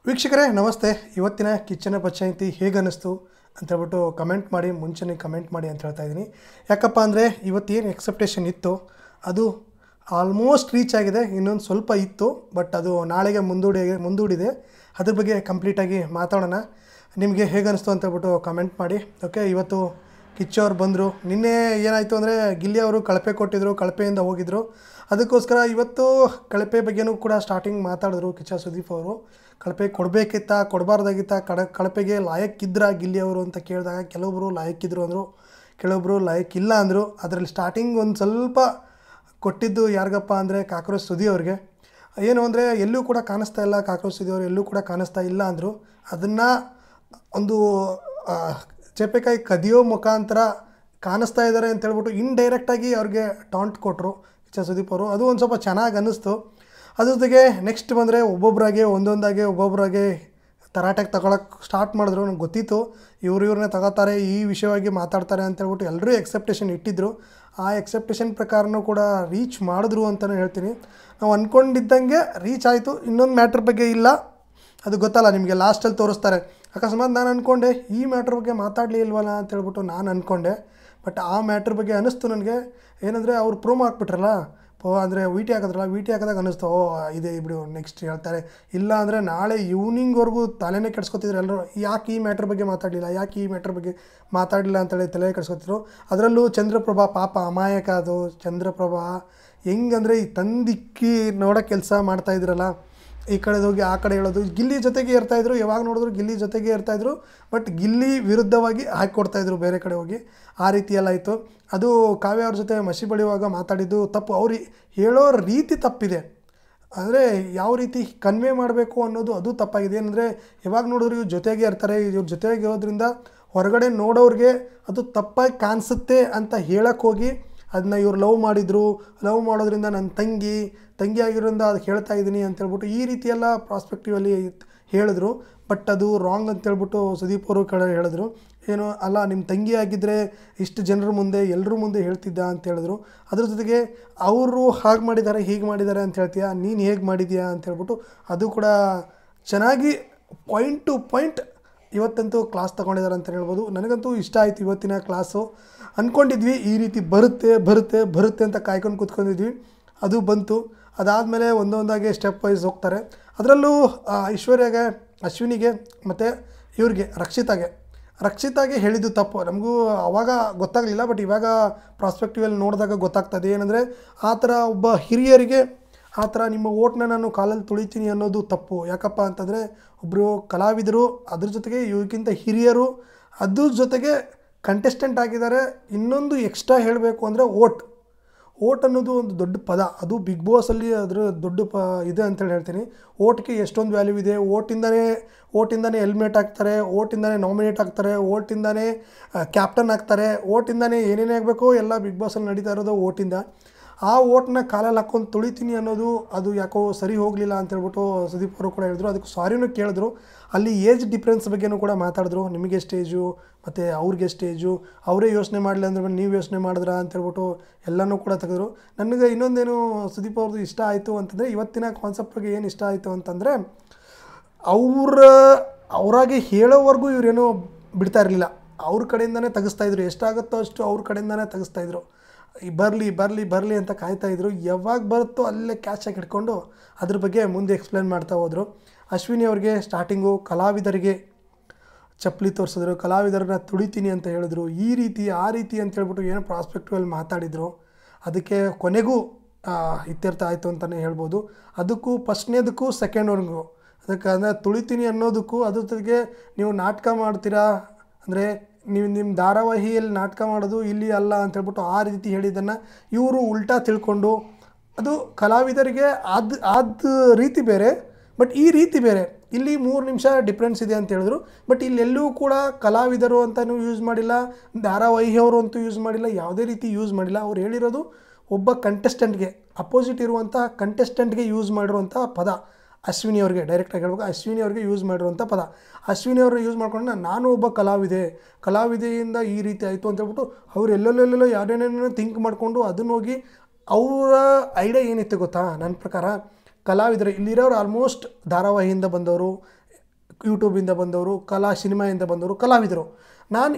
ವೀಕ್ಷಕರೇ ನಮಸ್ತೆ. ಇವತ್ತಿನ ಕಿಚ್ಚನ ಪಂಚಾಯಿತಿ ಹೇಗೆ ಅನ್ನಿಸ್ತು ಅಂತ ಹೇಳ್ಬಿಟ್ಟು ಕಮೆಂಟ್ ಮಾಡಿ, ಮುಂಚೆನೇ ಕಮೆಂಟ್ ಮಾಡಿ ಅಂತ ಹೇಳ್ತಾ ಇದ್ದೀನಿ. ಯಾಕಪ್ಪ ಅಂದರೆ ಇವತ್ತೇನು ಎಕ್ಸೆಪ್ಟೇಷನ್ ಇತ್ತು ಅದು ಆಲ್ಮೋಸ್ಟ್ ರೀಚ್ ಆಗಿದೆ. ಇನ್ನೊಂದು ಸ್ವಲ್ಪ ಇತ್ತು, ಬಟ್ ಅದು ನಾಳೆಗೆ ಮುಂದೂಡಿದೆ. ಅದ್ರ ಬಗ್ಗೆ ಕಂಪ್ಲೀಟಾಗಿ ಮಾತಾಡೋಣ. ನಿಮಗೆ ಹೇಗೆ ಅನ್ನಿಸ್ತು ಅಂತ ಹೇಳ್ಬಿಟ್ಟು ಕಮೆಂಟ್ ಮಾಡಿ. ಓಕೆ, ಇವತ್ತು ಕಿಚ್ಚವ್ರು ಬಂದರು. ನಿನ್ನೆ ಏನಾಯಿತು ಅಂದರೆ ಗಿಲ್ಲಿ ಅವರು ಕಳಪೆ ಕೊಟ್ಟಿದ್ದರು, ಕಳಪೆಯಿಂದ ಹೋಗಿದ್ದರು. ಅದಕ್ಕೋಸ್ಕರ ಇವತ್ತು ಕಳಪೆ ಬಗ್ಗೆನೂ ಕೂಡ ಸ್ಟಾರ್ಟಿಂಗ್ ಮಾತಾಡಿದ್ರು ಕಿಚ್ಚ ಸುದೀಪ್ ಅವರು. ಕಳಪೆ ಕೊಡಬೇಕಿತ್ತ, ಕೊಡಬಾರ್ದಾಗಿತ್ತ, ಕಳಪೆಗೆ ಲಾಯಕ್ಕಿದ್ರ ಗಿಲ್ಲಿ ಅವರು ಅಂತ ಕೇಳಿದಾಗ ಕೆಲವೊಬ್ಬರು ಲಾಯಕ್ಕಿದ್ರು ಅಂದರು, ಕೆಲವೊಬ್ಬರು ಲಾಯಕ್ಕಿಲ್ಲ ಅಂದರು. ಅದರಲ್ಲಿ ಸ್ಟಾರ್ಟಿಂಗ್ ಒಂದು ಸ್ವಲ್ಪ ಕೊಟ್ಟಿದ್ದು ಯಾರಿಗಪ್ಪ ಅಂದರೆ ಕಾಕ್ರೋಚ್ ಸುದಿ ಅವ್ರಿಗೆ. ಏನು ಅಂದರೆ ಎಲ್ಲೂ ಕೂಡ ಕಾಣಿಸ್ತಾ ಇಲ್ಲ, ಕಾಕ್ರೋಚ್ ಸುದಿ ಅವರು ಎಲ್ಲೂ ಕೂಡ ಕಾಣಿಸ್ತಾ ಇಲ್ಲ ಅಂದರು. ಅದನ್ನು ಒಂದು ಚೇಪೆಕಾಯಿ ಕದಿಯೋ ಮುಖಾಂತರ ಕಾಣಿಸ್ತಾ ಇದ್ದಾರೆ ಅಂತ ಹೇಳ್ಬಿಟ್ಟು ಇಂಡೈರೆಕ್ಟಾಗಿ ಅವ್ರಿಗೆ ಟಾಂಟ್ ಕೊಟ್ಟರು ಕಿಚ್ಚ ಸುದೀಪ್ ಅವರು. ಅದು ಒಂದು ಸ್ವಲ್ಪ ಚೆನ್ನಾಗಿ ಅನ್ನಿಸ್ತು. ಅದ್ರ ಜೊತೆಗೆ ನೆಕ್ಸ್ಟ್ ಬಂದರೆ ಒಬ್ಬೊಬ್ಬರಾಗೆ ತರಾಟೆಗೆ ತಗೊಳಕ್ಕೆ ಸ್ಟಾರ್ಟ್ ಮಾಡಿದ್ರು. ನನಗೆ ಗೊತ್ತಿತ್ತು ಇವ್ರನ್ನೇ ತಗೋತಾರೆ, ಈ ವಿಷಯವಾಗಿ ಮಾತಾಡ್ತಾರೆ ಅಂತ ಹೇಳ್ಬಿಟ್ಟು ಎಲ್ಲರೂ ಎಕ್ಸೆಪ್ಟೇಷನ್ ಇಟ್ಟಿದ್ದರು. ಆ ಎಕ್ಸೆಪ್ಟೇಷನ್ ಪ್ರಕಾರನೂ ಕೂಡ ರೀಚ್ ಮಾಡಿದ್ರು ಅಂತಲೇ ಹೇಳ್ತೀನಿ. ನಾವು ಅಂದ್ಕೊಂಡಿದ್ದಂಗೆ ರೀಚ್ ಆಯಿತು. ಇನ್ನೊಂದು ಮ್ಯಾಟ್ರ್ ಬಗ್ಗೆ ಇಲ್ಲ, ಅದು ಗೊತ್ತಲ್ಲ ನಿಮಗೆ, ಲಾಸ್ಟಲ್ಲಿ ತೋರಿಸ್ತಾರೆ. ಅಕಸ್ಮಾತ್ ನಾನು ಅಂದ್ಕೊಂಡೆ ಈ ಮ್ಯಾಟ್ರ್ ಬಗ್ಗೆ ಮಾತಾಡಲಿಲ್ವಲ್ಲ ಅಂತ ಹೇಳ್ಬಿಟ್ಟು ನಾನು ಅಂದ್ಕೊಂಡೆ. ಬಟ್ ಆ ಮ್ಯಾಟ್ರ್ ಬಗ್ಗೆ ಅನ್ನಿಸ್ತು ನನಗೆ. ಏನಂದರೆ ಅವ್ರು ಪ್ರೋಮೋ ಹಾಕ್ಬಿಟ್ರಲ್ಲ, ಅಂದರೆ ವಿ ಟಿ ಹಾಕಿದಾಗ ಅನ್ನಿಸ್ತು, ಇದೆ ಬಿಡು ನೆಕ್ಸ್ಟ್ ಹೇಳ್ತಾರೆ. ಇಲ್ಲ ಅಂದರೆ ನಾಳೆ ಈವ್ನಿಂಗ್ವರೆಗೂ ತಲೆನೇ ಕೆಡ್ಸ್ಕೊತಿದ್ರು ಎಲ್ಲರೂ. ಯಾಕೆ ಈ ಮ್ಯಾಟ್ರ್ ಬಗ್ಗೆ ಮಾತಾಡಲಿಲ್ಲ ಅಂತೇಳಿ ತಲೆ ಕೆಡ್ಸ್ಕೊತಿದ್ರು. ಅದರಲ್ಲೂ ಚಂದ್ರಪ್ರಭಾ ಪಾಪ ಅಮಾಯಕ. ಅದು ಚಂದ್ರಪ್ರಭಾ ಹೆಂಗಂದರೆ ಈ ತಂದಿಕ್ಕಿ ನೋಡೋ ಕೆಲಸ ಮಾಡ್ತಾಯಿದ್ರಲ್ಲ, ಈ ಕಡೆದು ಹೋಗಿ ಆ ಕಡೆ ಹೇಳೋದು. ಗಿಲ್ಲಿ ಜೊತೆಗೆ ಇರ್ತಾಯಿದ್ರು, ಯಾವಾಗ ನೋಡಿದ್ರು ಗಿಲ್ಲಿ ಜೊತೆಗೆ ಇರ್ತಾಯಿದ್ರು. ಬಟ್ ಗಿಲ್ಲಿ ವಿರುದ್ಧವಾಗಿ ಹಾಕಿಕೊಡ್ತಾಯಿದ್ರು ಬೇರೆ ಕಡೆ ಹೋಗಿ. ಆ ರೀತಿಯೆಲ್ಲ ಇತ್ತು. ಅದು ಕಾವ್ಯ ಅವ್ರ ಜೊತೆ ಮಸಿ ಬಳಿಯುವಾಗ ಮಾತಾಡಿದ್ದು ತಪ್ಪು. ಅವ್ರು ಹೇಳೋ ರೀತಿ ತಪ್ಪಿದೆ. ಅಂದರೆ ಯಾವ ರೀತಿ ಕನ್ವೆ ಮಾಡಬೇಕು ಅನ್ನೋದು ಅದು ತಪ್ಪಾಗಿದೆ. ಏನಂದರೆ ಯಾವಾಗ ನೋಡಿದ್ರು ಇವ್ರ ಜೊತೆಗೆ ಇರ್ತಾರೆ, ಇವ್ರ ಜೊತೆಗೆ ಇರೋದ್ರಿಂದ ಹೊರಗಡೆ ನೋಡೋರಿಗೆ ಅದು ತಪ್ಪಾಗಿ ಕಾಣಿಸುತ್ತೆ ಅಂತ ಹೇಳಕ್ಕೆ ಹೋಗಿ ಅದನ್ನ ಇವ್ರು ಲವ್ ಮಾಡೋದ್ರಿಂದ ನನ್ನ ತಂಗಿ ಆಗಿರೋದ್ರಿಂದ ಅದಕ್ಕೆ ಹೇಳ್ತಾ ಇದ್ದೀನಿ ಅಂತೇಳ್ಬಿಟ್ಟು ಈ ರೀತಿಯೆಲ್ಲ ಪ್ರಾಸ್ಪೆಕ್ಟಿವಲ್ಲಿ ಹೇಳಿದ್ರು. ಬಟ್ ಅದು ರಾಂಗ್ ಅಂತೇಳ್ಬಿಟ್ಟು ಸುದೀಪ್ ಅವರು ಹೇಳಿದ್ರು. ಏನು ಅಲ್ಲ, ನಿಮ್ಮ ತಂಗಿ ಆಗಿದ್ದರೆ ಇಷ್ಟು ಜನರ ಮುಂದೆ ಎಲ್ಲರ ಮುಂದೆ ಹೇಳ್ತಿದ್ದ ಅಂತ ಹೇಳಿದ್ರು. ಅದ್ರ ಜೊತೆಗೆ ಅವರು ಹಾಗೆ ಮಾಡಿದ್ದಾರೆ ಹೀಗೆ ಮಾಡಿದ್ದಾರೆ ಅಂತ ಹೇಳ್ತೀಯಾ, ನೀನು ಹೇಗೆ ಮಾಡಿದ್ಯಾ ಅಂತ ಹೇಳ್ಬಿಟ್ಟು ಅದು ಕೂಡ ಚೆನ್ನಾಗಿ ಪಾಯಿಂಟ್ ಟು ಪಾಯಿಂಟ್ ಇವತ್ತಂತೂ ಕ್ಲಾಸ್ ತೊಗೊಂಡಿದ್ದಾರೆ ಅಂತ ಹೇಳ್ಬೋದು. ನನಗಂತೂ ಇಷ್ಟ ಆಯಿತು ಇವತ್ತಿನ ಕ್ಲಾಸು. ಅಂದ್ಕೊಂಡಿದ್ವಿ ಈ ರೀತಿ ಬರುತ್ತೆ ಅಂತ ಕಾಯ್ಕೊಂಡು ಕೂತ್ಕೊಂಡಿದ್ವಿ, ಅದು ಬಂತು. ಅದಾದಮೇಲೆ ಒಂದೊಂದಾಗಿ ಸ್ಟೆಪ್ ವೈಸ್ ಹೋಗ್ತಾರೆ. ಅದರಲ್ಲೂ ಅಶ್ವಿನಿಗೆ ಮತ್ತು ಇವ್ರಿಗೆ ರಕ್ಷಿತಾಗೆ ಹೇಳಿದ್ದು ತಪ್ಪು. ನಮಗೂ ಆವಾಗ ಗೊತ್ತಾಗಲಿಲ್ಲ, ಬಟ್ ಇವಾಗ ಪ್ರಾಸ್ಪೆಕ್ಟಿವಲ್ಲಿ ನೋಡಿದಾಗ ಗೊತ್ತಾಗ್ತದೆ. ಏನಂದರೆ ಆ ಥರ ಒಬ್ಬ ಹಿರಿಯರಿಗೆ ಆ ಥರ ನಿಮ್ಮ ಓಟ್ನ ನಾನು ಕಾಲಲ್ಲಿ ತುಳಿತೀನಿ ಅನ್ನೋದು ತಪ್ಪು. ಯಾಕಪ್ಪ ಅಂತಂದರೆ ಒಬ್ಬರು ಕಲಾವಿದರು, ಅದ್ರ ಜೊತೆಗೆ ಇವಕ್ಕಿಂತ ಹಿರಿಯರು, ಅದ್ರ ಜೊತೆಗೆ ಕಂಟೆಸ್ಟೆಂಟ್ ಆಗಿದ್ದಾರೆ. ಇನ್ನೊಂದು ಎಕ್ಸ್ಟ್ರಾ ಹೇಳಬೇಕು ಅಂದರೆ ಓಟ್ ಅನ್ನೋದು ಒಂದು ದೊಡ್ಡ ಪದ. ಅದು ಬಿಗ್ ಬಾಸಲ್ಲಿ ಅದರ ದೊಡ್ಡ ಇದೆ ಅಂತೇಳಿ ಹೇಳ್ತೀನಿ. ಓಟ್ಗೆ ಎಷ್ಟೊಂದು ವ್ಯಾಲ್ಯೂ ಇದೆ. ಓಟಿಂದನೇ ಹೆಲ್ಮೆಟ್ ಹಾಕ್ತಾರೆ, ಓಟಿಂದನೇ ನಾಮಿನೇಟ್ ಆಗ್ತಾರೆ, ಓಟಿಂದನೇ ಕ್ಯಾಪ್ಟನ್ ಆಗ್ತಾರೆ, ಓಟಿಂದನೇ ಏನೇನೇ ಆಗಬೇಕು ಎಲ್ಲ ಬಿಗ್ ಬಾಸಲ್ಲಿ ನಡೀತಾ ಇರೋದು ಓಟಿಂದ. ಆ ಓಟ್ನ ಕಾಲಲ್ಲಿ ಹಾಕ್ಕೊಂಡು ತುಳಿತೀನಿ ಅನ್ನೋದು ಅದು ಯಾಕೋ ಸರಿ ಹೋಗಲಿಲ್ಲ ಅಂತೇಳ್ಬಿಟ್ಟು ಸುದೀಪ್ ಅವರು ಕೂಡ ಹೇಳಿದ್ರು. ಅದಕ್ಕೆ ಸಾರಿನೂ ಕೇಳಿದ್ರು. ಅಲ್ಲಿ ಏಜ್ ಡಿಫ್ರೆನ್ಸ್ ಬಗ್ಗೆನೂ ಕೂಡ ಮಾತಾಡಿದ್ರು. ನಿಮಗೆ ಸ್ಟೇಜು ಮತ್ತು ಅವ್ರಿಗೆ ಸ್ಟೇಜು, ಅವರೇ ಯೋಚನೆ ಮಾಡಲಿ ಅಂದ್ರೆ ನೀವು ಯೋಚನೆ ಮಾಡಿದ್ರಾ ಅಂತೇಳ್ಬಿಟ್ಟು ಎಲ್ಲನೂ ಕೂಡ ತೆಗೆದ್ರು. ನನಗೆ ಇನ್ನೊಂದೇನು ಸುದೀಪ್ ಅವ್ರದ್ದು ಇಷ್ಟ ಆಯಿತು ಅಂತಂದರೆ, ಇವತ್ತಿನ ಕಾನ್ಸೆಪ್ಟ್ ಬಗ್ಗೆ ಏನು ಇಷ್ಟ ಆಯಿತು ಅಂತಂದರೆ, ಅವರಾಗೆ ಹೇಳೋವರೆಗೂ ಇವರೇನೋ ಬಿಡ್ತಾ ಇರಲಿಲ್ಲ. ಅವ್ರ ಕಡೆಯಿಂದನೇ ತೆಗೆಸ್ತಾಯಿದ್ರು. ಎಷ್ಟಾಗುತ್ತೋ ಅಷ್ಟು ಅವ್ರ ಕಡೆಯಿಂದನೇ ತೆಗೆಸ್ತಾಯಿದ್ರು. ಬರಲಿ ಅಂತ ಕಾಯ್ತಾಯಿದ್ರು. ಯಾವಾಗ ಬರುತ್ತೋ ಅಲ್ಲೇ ಕ್ಯಾಚಾಗಿ ಹಿಡ್ಕೊಂಡು ಅದ್ರ ಬಗ್ಗೆ ಮುಂದೆ ಎಕ್ಸ್ಪ್ಲೇನ್ ಮಾಡ್ತಾ ಹೋದರು. ಅಶ್ವಿನಿ ಅವ್ರಿಗೆ ಸ್ಟಾರ್ಟಿಂಗು ಕಲಾವಿದರಿಗೆ ಚಪ್ಪಲಿ ತೋರಿಸಿದ್ರು, ಕಲಾವಿದರನ್ನ ತುಳಿತೀನಿ ಅಂತ ಹೇಳಿದ್ರು. ಈ ರೀತಿ ಆ ರೀತಿ ಅಂತ ಹೇಳ್ಬಿಟ್ಟು ಏನೋ ಪ್ರಾಸ್ಪೆಕ್ಟಿವಲ್ಲಿ ಮಾತಾಡಿದರು. ಅದಕ್ಕೆ ಕೊನೆಗೂ ಇತ್ಯರ್ಥ ಆಯಿತು ಅಂತಲೇ ಹೇಳ್ಬೋದು. ಅದಕ್ಕೂ ಫಸ್ಟ್ನೇದಕ್ಕೂ ಸೆಕೆಂಡ್ವರೆಗೂ, ಅದಕ್ಕೆ ಅಂದರೆ ತುಳಿತೀನಿ ಅನ್ನೋದಕ್ಕೂ ಅದ್ರ ಜೊತೆಗೆ ನೀವು ನಾಟಕ ಮಾಡ್ತೀರಾ ಅಂದರೆ ನಿಮ್ಮ ಧಾರಾವಾಹಿಯಲ್ಲಿ ನಾಟಕ ಮಾಡೋದು ಇಲ್ಲಿ ಅಲ್ಲ ಅಂತ ಹೇಳ್ಬಿಟ್ಟು ಆ ರೀತಿ ಹೇಳಿದ್ದನ್ನು ಇವರು ಉಲ್ಟಾ ತಿಳ್ಕೊಂಡು, ಅದು ಕಲಾವಿದರಿಗೆ ಆದ ರೀತಿ ಬೇರೆ, ಬಟ್ ಈ ರೀತಿ ಬೇರೆ. ಇಲ್ಲಿ 3 ನಿಮಿಷ ಡಿಫ್ರೆನ್ಸ್ ಇದೆ ಅಂತ ಹೇಳಿದ್ರು. ಬಟ್ ಇಲ್ಲೆಲ್ಲೂ ಕೂಡ ಕಲಾವಿದರು ಅಂತಲೂ ಯೂಸ್ ಮಾಡಿಲ್ಲ, ಧಾರಾವಾಹಿಯವರು ಅಂತೂ ಯೂಸ್ ಮಾಡಿಲ್ಲ, ಯಾವುದೇ ರೀತಿ ಯೂಸ್ ಮಾಡಿಲ್ಲ. ಅವ್ರು ಹೇಳಿರೋದು ಒಬ್ಬ ಕಂಟೆಸ್ಟೆಂಟ್ಗೆ, ಅಪೋಸಿಟ್ ಇರುವಂಥ ಕಂಟೆಸ್ಟೆಂಟ್ಗೆ ಯೂಸ್ ಮಾಡಿರುವಂಥ ಪದ. ಅಶ್ವಿನಿ ಅವ್ರಿಗೆ ಡೈರೆಕ್ಟಾಗಿ ಹೇಳ್ಬೇಕು, ಅಶ್ವಿನಿ ಅವ್ರಿಗೆ ಯೂಸ್ ಮಾಡಿರುವಂಥ ಪದ. ಅಶ್ವಿನಿ ಅವರು ಯೂಸ್ ಮಾಡ್ಕೊಂಡು ನಾನು ಒಬ್ಬ ಕಲಾವಿದೆಯಿಂದ ಈ ರೀತಿ ಆಯಿತು ಅಂತ ಹೇಳ್ಬಿಟ್ಟು ಅವ್ರು ಎಲ್ಲೆಲ್ಲೆಲ್ಲೋ ಯಾರೇನೇನೋ ಥಿಂಕ್ ಮಾಡಿಕೊಂಡು ಅದನ್ನ ಹೋಗಿ ಅವರ ಐಡಿಯಾ ಏನಿತ್ತು ಗೊತ್ತಾ? ನನ್ನ ಪ್ರಕಾರ ಕಲಾವಿದರು ಇಲ್ಲಿರೋರು ಆಲ್ಮೋಸ್ಟ್ ಧಾರಾವಾಹಿಯಿಂದ ಬಂದವರು, ಯೂಟ್ಯೂಬಿಂದ ಬಂದವರು, ಸಿನಿಮಾಯಿಂದ ಬಂದವರು, ಕಲಾವಿದರು. ನಾನು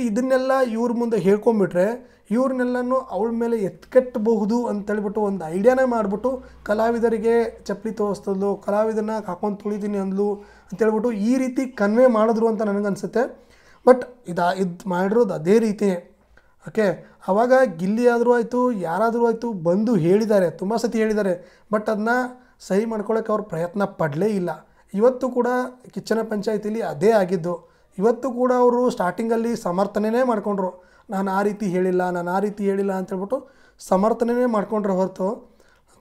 ಇದನ್ನೆಲ್ಲ ಇವ್ರ ಮುಂದೆ ಹೇಳ್ಕೊಂಬಿಟ್ರೆ ಇವ್ರನ್ನೆಲ್ಲನೂ ಅವಳ ಮೇಲೆ ಎತ್ಕಟ್ಟಬಹುದು ಅಂತೇಳ್ಬಿಟ್ಟು ಒಂದು ಐಡಿಯಾನೇ ಮಾಡಿಬಿಟ್ಟು ಕಲಾವಿದರಿಗೆ ಚಪ್ಪಲಿ ತೋರಿಸ್ತದ್ಲು, ಕಲಾವಿದನ್ನ ಹಾಕೊಂಡು ತುಳಿತೀನಿ ಅಂದ್ಲು ಅಂತೇಳ್ಬಿಟ್ಟು ಈ ರೀತಿ ಕನ್ವೆ ಮಾಡಿದ್ರು ಅಂತ ನನಗನ್ಸುತ್ತೆ. ಬಟ್ ಇದು ಮಾಡಿರೋದು ಅದೇ ರೀತಿಯೇ. ಓಕೆ, ಆವಾಗ ಗಿಲ್ಲಿ ಆದರೂ ಆಯಿತು, ಯಾರಾದರೂ ಆಯಿತು ಬಂದು ಹೇಳಿದ್ದಾರೆ, ತುಂಬ ಸತಿ ಹೇಳಿದ್ದಾರೆ. ಬಟ್ ಅದನ್ನ ಸಹಿ ಮಾಡ್ಕೊಳ್ಳೋಕ್ಕೆ ಅವ್ರು ಪ್ರಯತ್ನ ಪಡಲೇ ಇಲ್ಲ. ಇವತ್ತು ಕೂಡ ಕಿಚ್ಚನ ಪಂಚಾಯಿತಿಲಿ ಅದೇ ಆಗಿದ್ದು. ಇವತ್ತು ಕೂಡ ಅವರು ಸ್ಟಾರ್ಟಿಂಗಲ್ಲಿ ಸಮರ್ಥನೆ ಮಾಡಿಕೊಂಡ್ರು, ನಾನು ಆ ರೀತಿ ಹೇಳಿಲ್ಲ ಅಂತೇಳ್ಬಿಟ್ಟು ಸಮರ್ಥನೆ ಮಾಡ್ಕೊಂಡ್ರೆ ಹೊರತು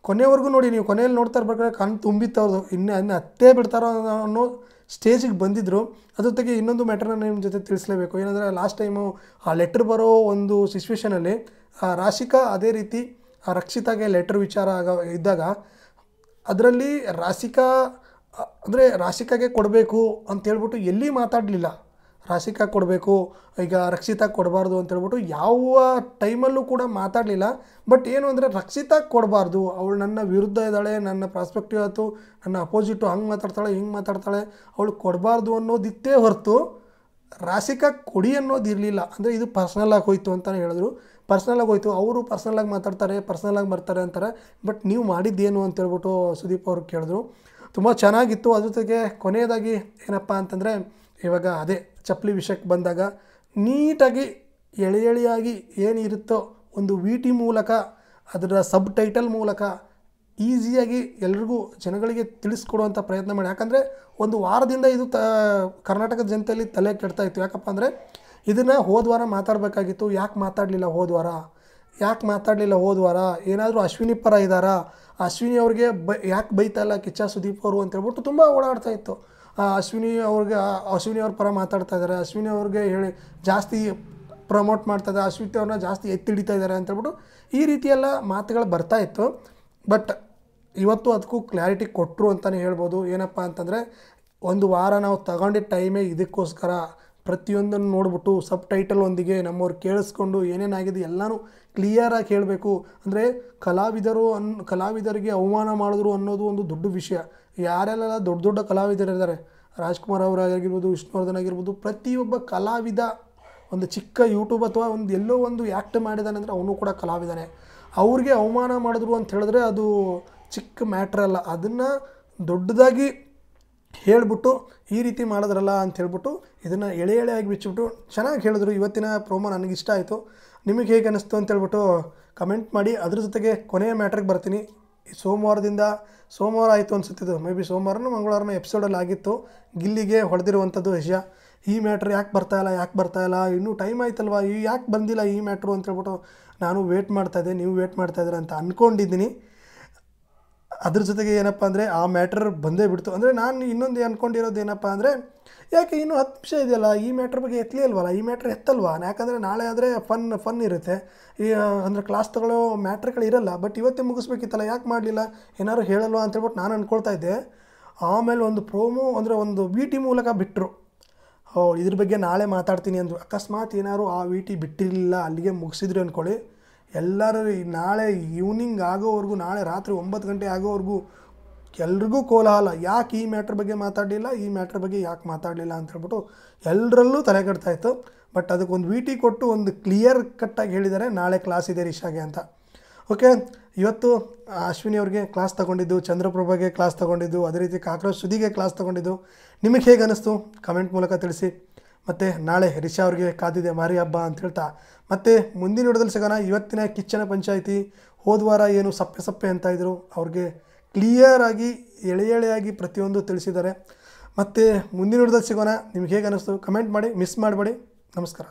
ಕೊನೆವರೆಗೂ ನೋಡಿ, ನೀವು ಕೊನೆಯಲ್ಲಿ ನೋಡ್ತಾ ಇರ್ಬೇಕಾದ್ರೆ ಕಣ್ಣು ತುಂಬಿತ್ತವ್ರದ್ದು, ಇನ್ನು ಹತ್ತೇ ಬಿಡ್ತಾರೋ ಅನ್ನೋ ಸ್ಟೇಜಿಗೆ ಬಂದಿದ್ದರು. ಅದ್ರ ಜೊತೆಗೆ ಇನ್ನೊಂದು ಮ್ಯಾಟರ್ನ ನಿಮ್ಮ ಜೊತೆ ತಿಳಿಸ್ಲೇಬೇಕು. ಏನಂದರೆ ಲಾಸ್ಟ್ ಟೈಮು ಆ ಲೆಟ್ರ್ ಬರೋ ಒಂದು ಸಿಚುವೇಷನಲ್ಲಿ ರಾಶಿಕಾ ಅದೇ ರೀತಿ ರಕ್ಷಿತಾಗೆ ಲೆಟ್ರ್ ವಿಚಾರ ಇದ್ದಾಗ ಅದರಲ್ಲಿ ರಾಶಿಕಾಗೆ ಕೊಡಬೇಕು ಅಂತೇಳ್ಬಿಟ್ಟು ಎಲ್ಲಿ ಮಾತಾಡಲಿಲ್ಲ. ರಾಶಿಕಾ ಕೊಡಬೇಕು, ಈಗ ರಕ್ಷಿತಾ ಕೊಡಬಾರ್ದು ಅಂತೇಳ್ಬಿಟ್ಟು ಯಾವ ಟೈಮಲ್ಲೂ ಕೂಡ ಮಾತಾಡಲಿಲ್ಲ. ಬಟ್ ಏನು ಅಂದರೆ ರಕ್ಷಿತಾ ಕೊಡಬಾರ್ದು, ಅವಳು ನನ್ನ ವಿರುದ್ಧ ಇದ್ದಾಳೆ, ನನ್ನ ಪ್ರಾಸ್ಪೆಕ್ಟಿವ್ ಆಯಿತು, ನನ್ನ ಅಪೋಸಿಟು ಹಂಗೆ ಮಾತಾಡ್ತಾಳೆ ಹಿಂಗೆ ಮಾತಾಡ್ತಾಳೆ, ಅವಳು ಕೊಡಬಾರ್ದು ಅನ್ನೋದಿತ್ತೇ ಹೊರತು ರಾಶಿಕಾ ಕೊಡಿ ಅನ್ನೋದು ಇರಲಿಲ್ಲ. ಅಂದರೆ ಇದು ಪರ್ಸ್ನಲಾಗಿ ಹೋಯ್ತು ಅಂತಲೇ ಹೇಳಿದ್ರು. ಪರ್ಸ್ನಲಾಗಿ ಹೋಯ್ತು, ಅವರು ಪರ್ಸ್ನಲಾಗಿ ಮಾತಾಡ್ತಾರೆ, ಪರ್ಸ್ನಲಾಗಿ ಬರ್ತಾರೆ ಅಂತಾರೆ. ಬಟ್ ನೀವು ಮಾಡಿದ್ದೇನು ಅಂತೇಳ್ಬಿಟ್ಟು ಸುದೀಪ್ ಅವ್ರಿಗೆ ಕೇಳಿದ್ರು. ತುಂಬ ಚೆನ್ನಾಗಿತ್ತು. ಅದ್ರ ಜೊತೆಗೆ ಕೊನೆಯದಾಗಿ ಏನಪ್ಪ ಅಂತಂದರೆ ಇವಾಗ ಅದೇ ಚಪ್ಪಲಿ ವಿಷಯಕ್ಕೆ ಬಂದಾಗ ನೀಟಾಗಿ ಎಳೆಯಾಗಿ ಏನಿರುತ್ತೋ ಒಂದು VT ಮೂಲಕ ಅದರ ಸಬ್ ಟೈಟಲ್ ಮೂಲಕ ಈಸಿಯಾಗಿ ಎಲ್ರಿಗೂ ಜನಗಳಿಗೆ ತಿಳಿಸ್ಕೊಡುವಂಥ ಪ್ರಯತ್ನ ಮಾಡಿ. ಯಾಕಂದರೆ ಒಂದು ವಾರದಿಂದ ಇದು ಕರ್ನಾಟಕದ ಜನತೆಯಲ್ಲಿ ತಲೆ ಕೆಡ್ತಾಯಿತ್ತು. ಯಾಕಪ್ಪ ಅಂದರೆ ಇದನ್ನು ಹೋದ ವಾರ ಮಾತಾಡಬೇಕಾಗಿತ್ತು, ಯಾಕೆ ಮಾತಾಡಲಿಲ್ಲ ಹೋದ ವಾರ ಏನಾದರೂ ಅಶ್ವಿನಿ ಪರ ಇದ್ದಾರಾ, ಅಶ್ವಿನಿ ಅವ್ರಿಗೆ ಯಾಕೆ ಬೈತಾಯಿಲ್ಲ ಕಿಚ್ಚ ಸುದೀಪ್ ಅವರು ಅಂತೇಳ್ಬಿಟ್ಟು ತುಂಬ ಓಡಾಡ್ತಾ ಇತ್ತು. ಅಶ್ವಿನಿ ಅವ್ರ ಪರ ಮಾತಾಡ್ತಾ ಇದ್ದಾರೆ, ಅಶ್ವಿನಿ ಅವ್ರಿಗೆ ಹೇಳಿ ಜಾಸ್ತಿ ಪ್ರಮೋಟ್ ಮಾಡ್ತಾಯಿದ್ದಾರೆ, ಅಶ್ವಿನಿ ಅವ್ರನ್ನ ಜಾಸ್ತಿ ಎತ್ತಿ ಹಿಡಿತಾ ಇದ್ದಾರೆ ಅಂತೇಳ್ಬಿಟ್ಟು ಈ ರೀತಿಯೆಲ್ಲ ಮಾತುಗಳು ಬರ್ತಾಯಿತ್ತು. ಬಟ್ ಇವತ್ತು ಅದಕ್ಕೂ ಕ್ಲಾರಿಟಿ ಕೊಟ್ಟರು ಅಂತಲೇ ಹೇಳ್ಬೋದು. ಏನಪ್ಪ ಅಂತಂದರೆ ಒಂದು ವಾರ ನಾವು ತಗೊಂಡಿದ್ದ ಟೈಮೇ ಇದಕ್ಕೋಸ್ಕರ. ಪ್ರತಿಯೊಂದನ್ನು ನೋಡ್ಬಿಟ್ಟು ಸಬ್ ಟೈಟಲ್ ಒಂದಿಗೆ ನಮ್ಮವ್ರು ಕೇಳಿಸ್ಕೊಂಡು ಏನೇನಾಗಿದೆ ಎಲ್ಲನೂ ಕ್ಲಿಯರಾಗಿ ಹೇಳಬೇಕು. ಅಂದರೆ ಕಲಾವಿದರಿಗೆ ಅವಮಾನ ಮಾಡಿದ್ರು ಅನ್ನೋದು ಒಂದು ದೊಡ್ಡ ವಿಷಯ. ಯಾರೆಲ್ಲ ದೊಡ್ಡ ಕಲಾವಿದರಿದ್ದಾರೆ, ರಾಜ್ಕುಮಾರ್ ಅವರಾಗಿರ್ಬೋದು, ವಿಷ್ಣುವರ್ಧನ್ ಆಗಿರ್ಬೋದು, ಪ್ರತಿಯೊಬ್ಬ ಕಲಾವಿದ ಒಂದು ಚಿಕ್ಕ ಯೂಟ್ಯೂಬ್ ಅಥವಾ ಒಂದು ಎಲ್ಲೋ ಒಂದು ಆ್ಯಕ್ಟ್ ಮಾಡಿದಾನೆ ಅಂದರೆ ಅವನು ಕೂಡ ಕಲಾವಿದನೇ. ಅವ್ರಿಗೆ ಅವಮಾನ ಮಾಡಿದ್ರು ಅಂತ ಹೇಳಿದ್ರೆ ಅದು ಚಿಕ್ಕ ಮ್ಯಾಟ್ರ್ ಅಲ್ಲ. ಅದನ್ನು ದೊಡ್ಡದಾಗಿ ಹೇಳಿಬಿಟ್ಟು ಈ ರೀತಿ ಮಾಡಿದ್ರಲ್ಲ ಅಂತ ಹೇಳ್ಬಿಟ್ಟು ಇದನ್ನು ಎಳೆಯಾಗಿ ಬಿಚ್ಚಿಬಿಟ್ಟು ಚೆನ್ನಾಗಿ ಹೇಳಿದ್ರು. ಇವತ್ತಿನ ಪ್ರೋಮೋ ನನಗಿಷ್ಟ ಆಯಿತು. ನಿಮಗೆ ಹೇಗೆ ಅನ್ನಿಸ್ತು ಅಂತೇಳ್ಬಿಟ್ಟು ಕಮೆಂಟ್ ಮಾಡಿ. ಅದ್ರ ಜೊತೆಗೆ ಕೊನೆಯ ಮ್ಯಾಟ್ರಿಗೆ ಬರ್ತೀನಿ. ಸೋಮವಾರ ಆಯಿತು ಅನಿಸುತ್ತಿದ್ದು, ಮೇ ಬಿ ಸೋಮವಾರನೂ ಮಂಗಳವಾರನೂ ಎಪಿಸೋಡಲ್ಲಿ ಆಗಿತ್ತು ಗಿಲ್ಲಿಗೆ ಹೊಡೆದಿರುವಂಥದ್ದು ವಿಷಯ. ಈ ಮ್ಯಾಟ್ರ್ ಯಾಕೆ ಬರ್ತಾಯಿಲ್ಲ, ಇನ್ನೂ ಟೈಮ್ ಆಯ್ತಲ್ವ, ಯಾಕೆ ಬಂದಿಲ್ಲ ಈ ಮ್ಯಾಟ್ರು ಅಂತೇಳ್ಬಿಟ್ಟು ನಾನು ವೇಟ್ ಮಾಡ್ತಾಯಿದ್ದೆ, ನೀವು ವೇಟ್ ಮಾಡ್ತಾಯಿದ್ದೀರ ಅಂತ ಅಂದ್ಕೊಂಡಿದ್ದೀನಿ. ಅದ್ರ ಜೊತೆಗೆ ಏನಪ್ಪ ಅಂದರೆ ಆ ಮ್ಯಾಟ್ರ್ ಬಂದೇ ಬಿಡ್ತು. ಅಂದರೆ ನಾನು ಇನ್ನೊಂದು ಅಂದ್ಕೊಂಡಿರೋದು ಏನಪ್ಪ ಅಂದರೆ ಯಾಕೆ ಇನ್ನೂ 10 ನಿಮಿಷ ಇದೆಯಲ್ಲ, ಈ ಮ್ಯಾಟ್ರ್ ಬಗ್ಗೆ ಎತ್ತಲಿಲ್ವಲ್ಲ, ಈ ಮ್ಯಾಟ್ರ್ ಎತ್ತಲ್ವಾ. ಯಾಕಂದರೆ ನಾಳೆ ಆದರೆ ಫನ್ ಇರುತ್ತೆ. ಅಂದರೆ ಕ್ಲಾಸ್ ತಗೊಳ್ಳೋ ಮ್ಯಾಟ್ರ್ಗಳು ಇರಲ್ಲ. ಬಟ್ ಇವತ್ತೇ ಮುಗಿಸ್ಬೇಕಿತ್ತಲ್ಲ, ಯಾಕೆ ಮಾಡಲಿಲ್ಲ, ಏನಾದ್ರು ಹೇಳಲ್ವಾ ಅಂತೇಳ್ಬಿಟ್ಟು ನಾನು ಅಂದ್ಕೊಳ್ತಾ ಇದ್ದೆ. ಆಮೇಲೆ ಒಂದು ಪ್ರೋಮೋ ಅಂದರೆ ಒಂದು VT ಮೂಲಕ ಬಿಟ್ಟರು. ಇದ್ರ ಬಗ್ಗೆ ನಾಳೆ ಮಾತಾಡ್ತೀನಿ ಅಂದರು. ಅಕಸ್ಮಾತ್ ಏನಾದ್ರು ಆ VT ಬಿಟ್ಟಿರಲಿಲ್ಲ, ಅಲ್ಲಿಗೆ ಮುಗಿಸಿದ್ರು ಅಂದ್ಕೊಳ್ಳಿ, ಎಲ್ಲರೂ ನಾಳೆ ಈವ್ನಿಂಗ್ ಆಗೋವರೆಗೂ, ನಾಳೆ ರಾತ್ರಿ 9 ಗಂಟೆ ಆಗೋವರೆಗೂ ಎಲ್ರಿಗೂ ಕೋಲಾಹಲ. ಯಾಕೆ ಈ ಮ್ಯಾಟ್ರ್ ಬಗ್ಗೆ ಮಾತಾಡಲಿಲ್ಲ, ಈ ಮ್ಯಾಟ್ರ್ ಬಗ್ಗೆ ಯಾಕೆ ಮಾತಾಡಲಿಲ್ಲ ಅಂತ ಹೇಳ್ಬಿಟ್ಟು ಎಲ್ಲರಲ್ಲೂ ತಲೆ ಕೆಡ್ತಾಯಿತ್ತು. ಬಟ್ ಅದಕ್ಕೊಂದು VT ಕೊಟ್ಟು ಒಂದು ಕ್ಲಿಯರ್ ಕಟ್ಟಾಗಿ ಹೇಳಿದ್ದಾರೆ, ನಾಳೆ ಕ್ಲಾಸ್ ಇದೆ ರಿಷಾಗೆ ಅಂತ. ಓಕೆ, ಇವತ್ತು ಅಶ್ವಿನಿ ಅವ್ರಿಗೆ ಕ್ಲಾಸ್ ತೊಗೊಂಡಿದ್ದು, ಚಂದ್ರಪ್ರಭಾಗೆ ಕ್ಲಾಸ್ ತೊಗೊಂಡಿದ್ದು, ಅದೇ ರೀತಿ ಕಾಕ್ರೋಚ್ ಸುದಿಗೆ ಕ್ಲಾಸ್ ತೊಗೊಂಡಿದ್ದು. ನಿಮಗೆ ಹೇಗೆ ಅನ್ನಿಸ್ತು ಕಮೆಂಟ್ ಮೂಲಕ ತಿಳಿಸಿ. ಮತ್ತು ನಾಳೆ ರಿಷಾ ಅವ್ರಿಗೆ ಕಾದಿದೆ ಮಾರಿ ಹಬ್ಬ ಅಂತ ಹೇಳ್ತಾ ಮತ್ತು ಮುಂದಿನ ವಿಡಿಯೋದಲ್ಲಿ ಸಿಗೋಣ. ಇವತ್ತಿನ ಕಿಚ್ಚನ ಪಂಚಾಯಿತಿ ಹೋದ ವಾರ ಏನು ಸಪ್ಪೆ ಅಂತ ಇದ್ದರು, ಅವ್ರಿಗೆ ಕ್ಲಿಯರಾಗಿ ಎಳೆಯಾಗಿ ಪ್ರತಿಯೊಂದು ತಿಳಿಸಿದ್ದಾರೆ. ಮತ್ತು ಮುಂದಿನ ವಿಡಿಯೋದಲ್ಲಿ ಸಿಗೋಣ. ನಿಮ್ಗೆ ಹೇಗೆ ಅನ್ನಿಸ್ತು ಕಮೆಂಟ್ ಮಾಡಿ, ಮಿಸ್ ಮಾಡಬೇಡಿ. ನಮಸ್ಕಾರ.